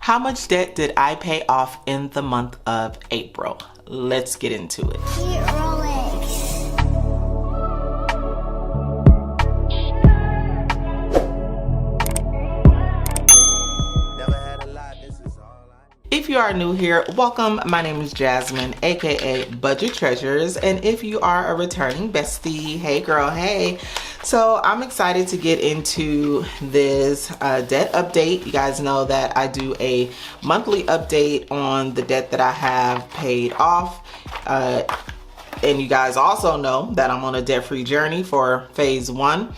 How much debt did I pay off in the month of April? Let's get into it. If you are new here, welcome. My name is Jasmine, aka Budget Treasures, and if you are a returning bestie, hey girl, hey. So I'm excited to get into this debt update. You guys know that I do a monthly update on the debt that I have paid off. And you guys also know that I'm on a debt-free journey for phase 1.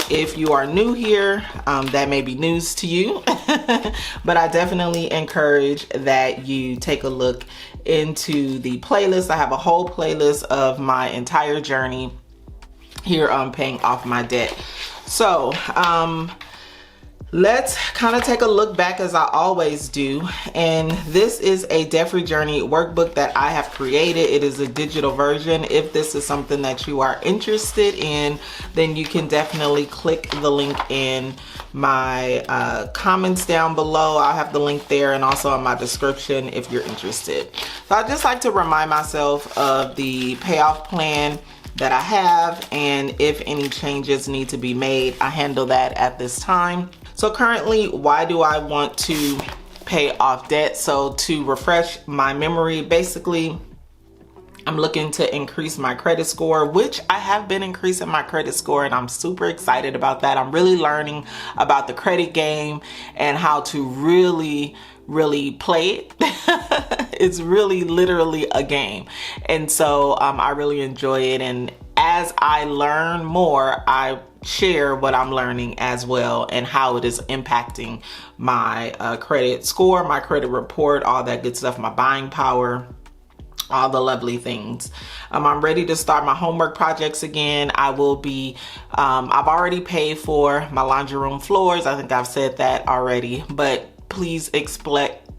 If you are new here, that may be news to you, but I definitely encourage that you take a look into the playlist. I have a whole playlist of my entire journey here on paying off my debt. So let's kind of take a look back, as I always do. And this is a debt-free journey workbook that I have created. It is a digital version. If this is something that you are interested in, then you can definitely click the link in my comments down below. I'll have the link there, and also in my description if you're interested. So I'd just like to remind myself of the payoff plan that I have, and if any changes need to be made, I handle that at this time. So currently, why do I want to pay off debt? So to refresh my memory, basically, I'm looking to increase my credit score, which I have been increasing my credit score, and I'm super excited about that. I'm really learning about the credit game and how to really play it. It's really literally a game. And so I really enjoy it. And as I learn more, I share what I'm learning as well, and how it is impacting my credit score, my credit report, all that good stuff, my buying power, all the lovely things. I'm ready to start my homework projects again. I will be, I've already paid for my laundry room floors. I think I've said that already, but please expect,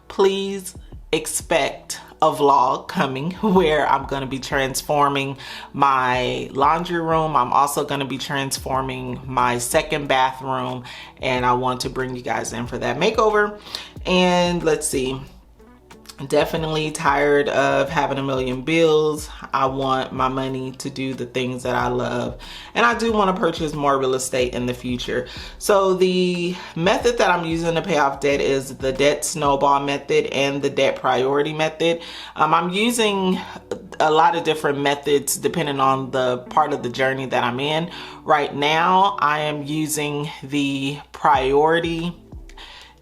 Please expect a vlog coming where I'm going to be transforming my laundry room. I'm also going to be transforming my second bathroom, and I want to bring you guys in for that makeover. And let's see, definitely tired of having a million bills. I want my money to do the things that I love, and I do want to purchase more real estate in the future. So the method that I'm using to pay off debt is the debt snowball method and the debt priority method. I'm using a lot of different methods depending on the part of the journey that I'm in. Right now, I am using the priority.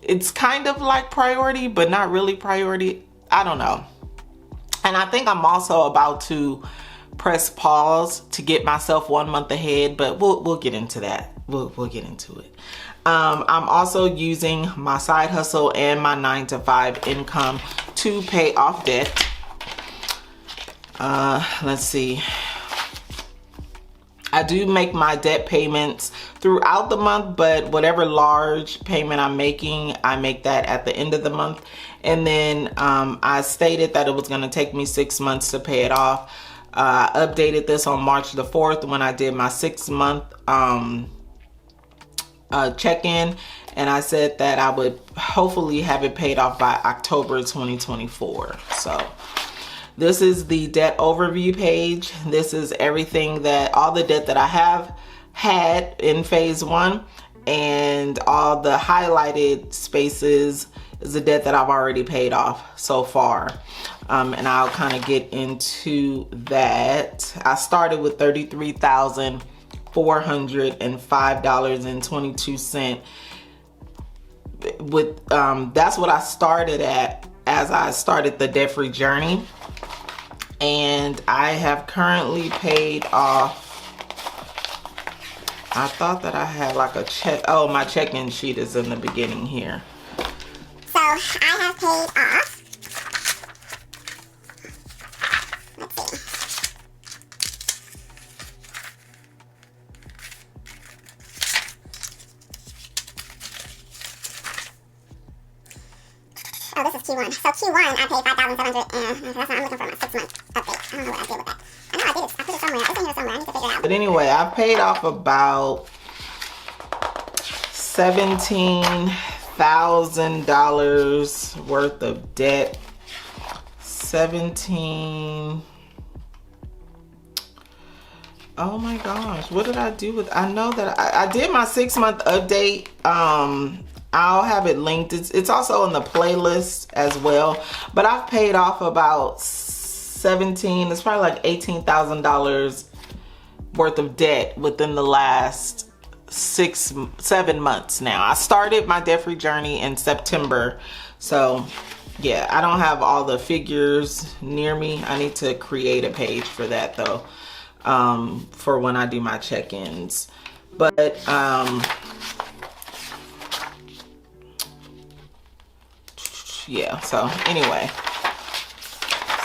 It's kind of like priority, but not really priority. I don't know. And I think I'm also about to press pause to get myself 1 month ahead, but we'll get into that. We'll get into it. I'm also using my side hustle and my 9-to-5 income to pay off debt. Let's see. I do make my debt payments throughout the month, but whatever large payment I'm making, I make that at the end of the month. And then I stated that it was going to take me 6 months to pay it off. I updated this on March the 4th when I did my 6-month check-in, and I said that I would hopefully have it paid off by October 2024. So this is the debt overview page. This is everything that, all the debt that I have had in phase 1, and all the highlighted spaces is the debt that I've already paid off so far. And I'll kind of get into that. I started with $33,405.22. With that's what I started at as I started the debt-free journey. And I have currently paid off, I thought that I had like a check. Oh, my check-in sheet is in the beginning here. So I have paid off, let's see, oh, this is Q1. So Q1 I paid $5,700, and that's what I'm looking for, my 6-month update. I don't know what I did with that. I know I did it. I put it somewhere. It's in here somewhere. I need to figure it out. But anyway, I paid off about $17,000 worth of debt. 17. Oh my gosh, what did I do with, I know that I did my 6-month update. I'll have it linked. It's also in the playlist as well, but I've paid off about 17, it's probably like $18,000 worth of debt within the last 7 months now. I started my debt-free journey in September, so yeah, I don't have all the figures near me. I need to create a page for that though, for when I do my check-ins. But yeah, so anyway,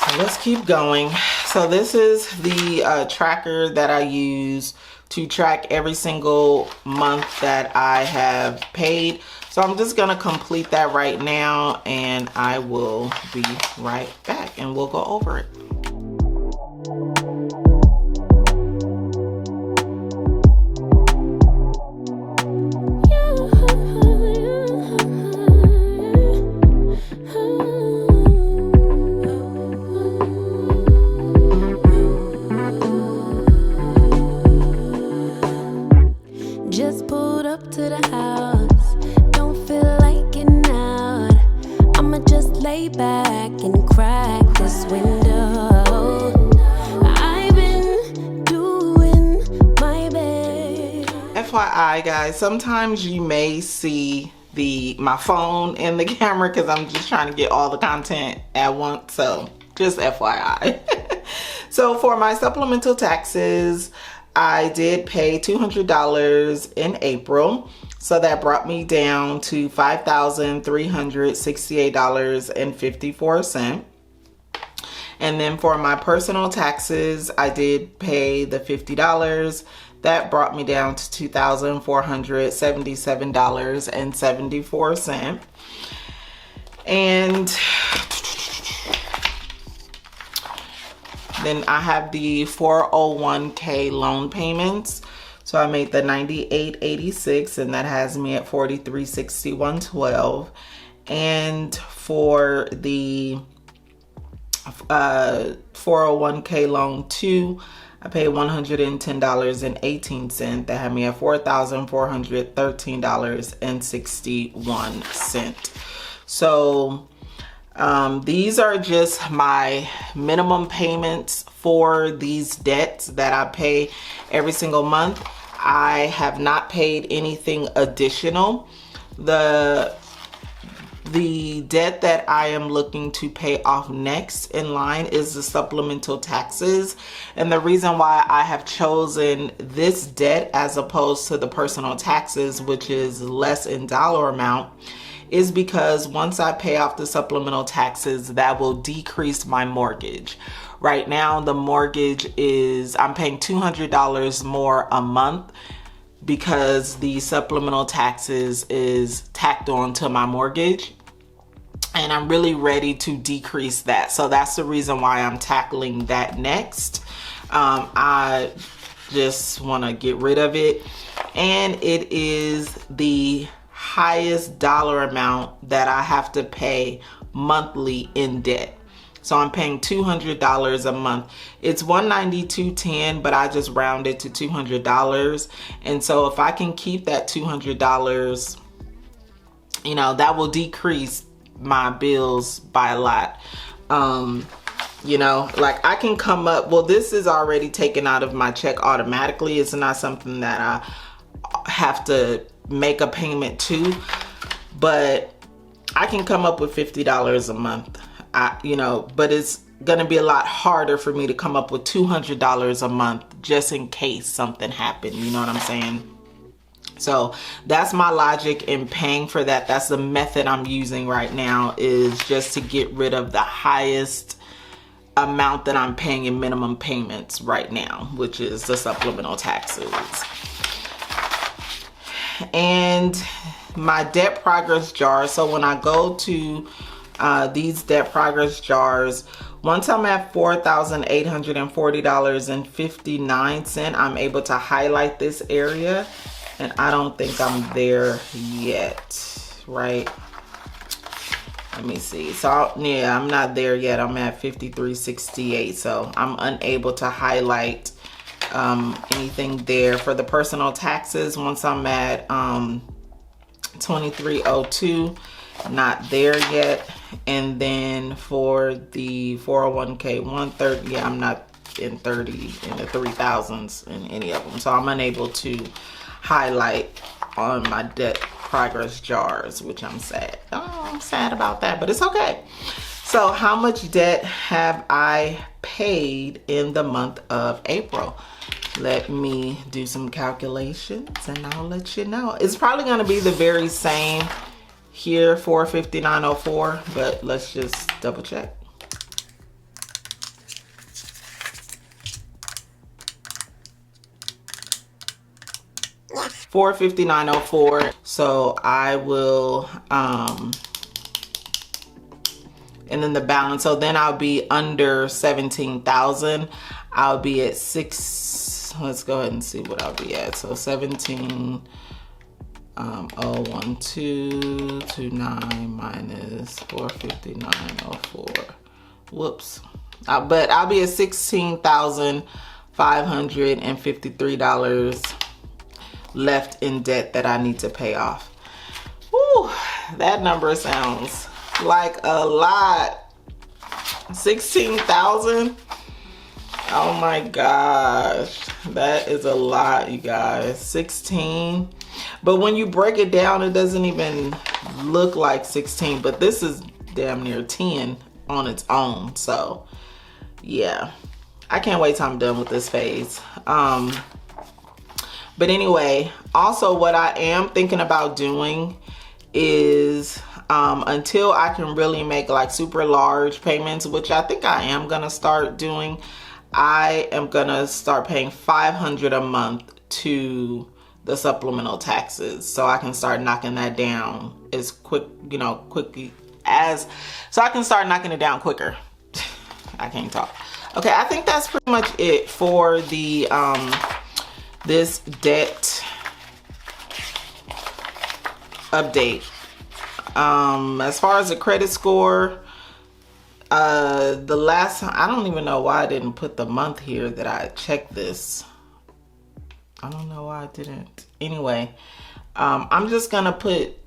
so let's keep going. So this is the tracker that I use to track every single month that I have paid. So I'm just gonna complete that right now, and I will be right back and we'll go over it. Just pulled up to the house, don't feel like getting out. I'ma just lay back and crack this window. I've been doing my best. FYI guys, sometimes you may see my phone in the camera because I'm just trying to get all the content at once, so just FYI. So for my supplemental taxes, I did pay $200 in April, so that brought me down to $5,368.54. And then for my personal taxes, I did pay the $50. That brought me down to $2,477.74. And then I have the 401k loan payments. So I made the $98.86, and that has me at $43.61.12. And for the 401k loan 2, I paid $110.18. That had me at $4,413.61. So these are just my minimum payments for these debts that I pay every single month. I have not paid anything additional. The debt that I am looking to pay off next in line is the supplemental taxes. And the reason why I have chosen this debt as opposed to the personal taxes, which is less in dollar amount, is because once I pay off the supplemental taxes, that will decrease my mortgage. Right now, the mortgage is, I'm paying $200 more a month because the supplemental taxes is tacked on to my mortgage. And I'm really ready to decrease that. So that's the reason why I'm tackling that next. I just want to get rid of it. And it is the highest dollar amount that I have to pay monthly in debt. So I'm paying $200 a month. It's $192.10, but I just rounded to $200. And so if I can keep that $200, you know, that will decrease my bills by a lot. You know, like I can come up, well, this is already taken out of my check automatically. It's not something that I have to make a payment to, but I can come up with $50 a month. You know, but it's gonna be a lot harder for me to come up with $200 a month just in case something happened. You know what I'm saying? So that's my logic in paying for that. That's the method I'm using right now, is just to get rid of the highest amount that I'm paying in minimum payments right now, which is the supplemental taxes. And my debt progress jar. So when I go to these debt progress jars, once I'm at $4,840.59, I'm able to highlight this area, and I don't think I'm there yet. right? Let me see. So yeah, I'm not there yet. I'm at 5368. So I'm unable to highlight anything there. For the personal taxes, once I'm at 2302, not there yet. And then for the 401k 130, yeah, I'm not in the 3000s in any of them. So I'm unable to highlight on my debt progress jars, which I'm sad. Oh, I'm sad about that, but it's okay. So how much debt have I paid in the month of April? Let me do some calculations and I'll let you know. It's probably going to be the very same here, 459.04, but let's just double check. Yeah. 459.04. So I will and then the balance, so then I'll be under 17,000. I'll be at let's go ahead and see what I'll be at. So 17,01229 minus 459.04. Whoops. But I'll be at $16,553 left in debt that I need to pay off. Whew, that number sounds like a lot. 16,000. Oh my gosh, that is a lot, you guys. 16. But when you break it down, it doesn't even look like 16, but this is damn near 10 on its own. So yeah, I can't wait till I'm done with this phase. But anyway, also what I am thinking about doing is until I can really make like super large payments, which I think I am gonna start doing, I am gonna start paying $500 a month to the supplemental taxes, so I can start knocking that down as quickly as, so I can start knocking it down quicker. I can't talk. Okay, I think that's pretty much it for the this debt update. As far as the credit score, the last time, I don't even know why I didn't put the month here that I checked this. I don't know why I didn't. Anyway, I'm just gonna put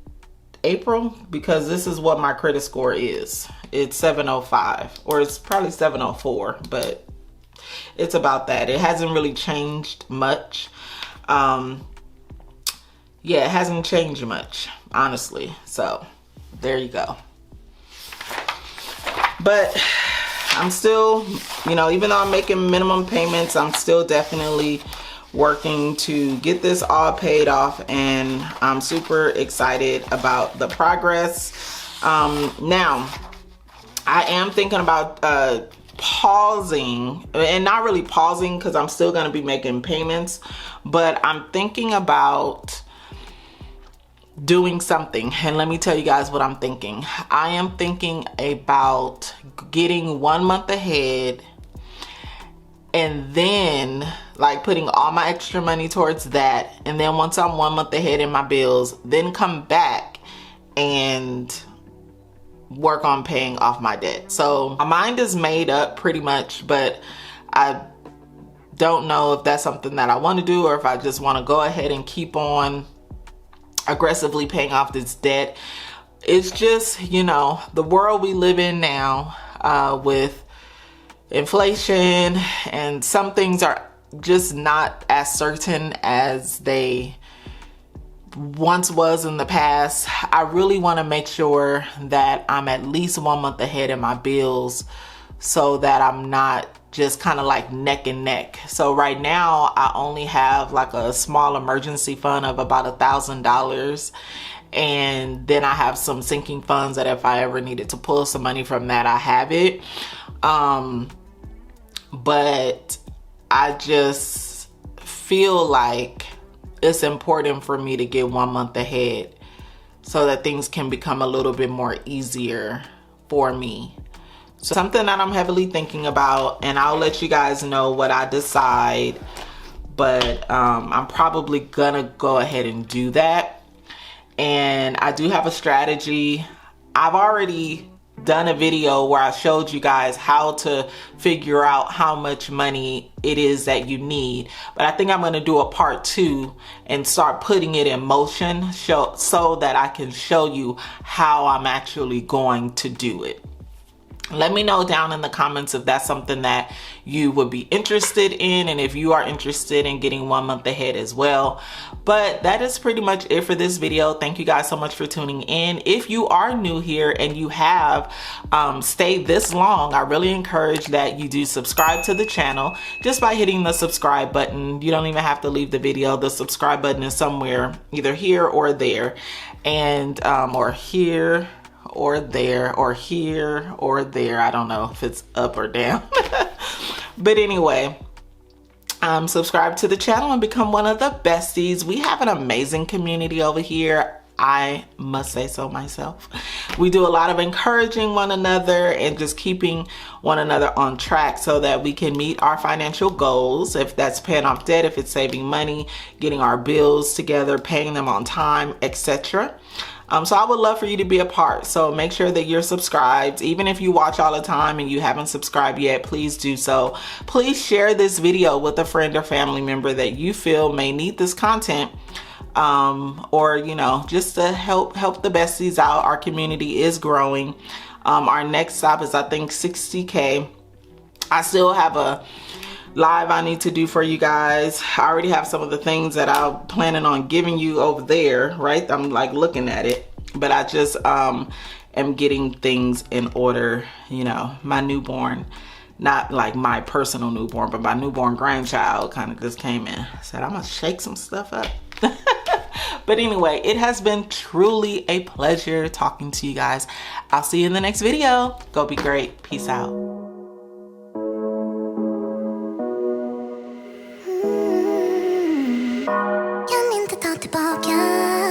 April because this is what my credit score is. It's 705, or it's probably 704, but it's about that. It hasn't really changed much. Yeah, it hasn't changed much, honestly. So there you go. But I'm still, even though I'm making minimum payments, I'm still definitely working to get this all paid off, and I'm super excited about the progress. Now, I am thinking about pausing, and not really pausing because I'm still going to be making payments, but I'm thinking about doing something. And let me tell you guys what I'm thinking. I am thinking about getting 1 month ahead, and then like putting all my extra money towards that, and then once I'm 1 month ahead in my bills, then come back and work on paying off my debt. So my mind is made up pretty much, but I don't know if that's something that I want to do, or if I just want to go ahead and keep on aggressively paying off this debt. It's just, the world we live in now, with inflation, and some things are just not as certain as they once was in the past. I really want to make sure that I'm at least 1 month ahead in my bills, so that I'm not just kind of like neck and neck. So right now I only have like a small emergency fund of about $1,000, and then I have some sinking funds that if I ever needed to pull some money from that, I have it. But I just feel like it's important for me to get 1 month ahead so that things can become a little bit more easier for me. So something that I'm heavily thinking about, and I'll let you guys know what I decide, but I'm probably gonna go ahead and do that. and I do have a strategy. I've already done a video where I showed you guys how to figure out how much money it is that you need, but I think I'm going to do a part 2 and start putting it in motion so that I can show you how I'm actually going to do it. Let me know down in the comments if that's something that you would be interested in, and if you are interested in getting 1 month ahead as well. But that is pretty much it for this video. Thank you guys so much for tuning in. If you are new here and you have stayed this long, I really encourage that you do subscribe to the channel just by hitting the subscribe button. You don't even have to leave the video. The subscribe button is somewhere either here or there, and or here or there, or here or there. I don't know if it's up or down. But anyway, subscribe to the channel and become one of the besties. We have an amazing community over here, I must say so myself. We do a lot of encouraging one another and just keeping one another on track so that we can meet our financial goals. If that's paying off debt, if it's saving money, getting our bills together, paying them on time, etc. So I would love for you to be a part. So make sure that you're subscribed. Even if you watch all the time and you haven't subscribed yet, please do so. Please share this video with a friend or family member that you feel may need this content, or you know, just to help the besties out. Our community is growing. Our next stop is, I think, 60K. I still have a live I need to do for you guys. I already have some of the things that I'm planning on giving you over there, right? I'm like looking at it, but I just am getting things in order. You know, my newborn, not like my personal newborn, but my newborn grandchild kind of just came in. Said, I'm gonna shake some stuff up. But anyway, it has been truly a pleasure talking to you guys. I'll see you in the next video. Go be great. Peace out. tillbaka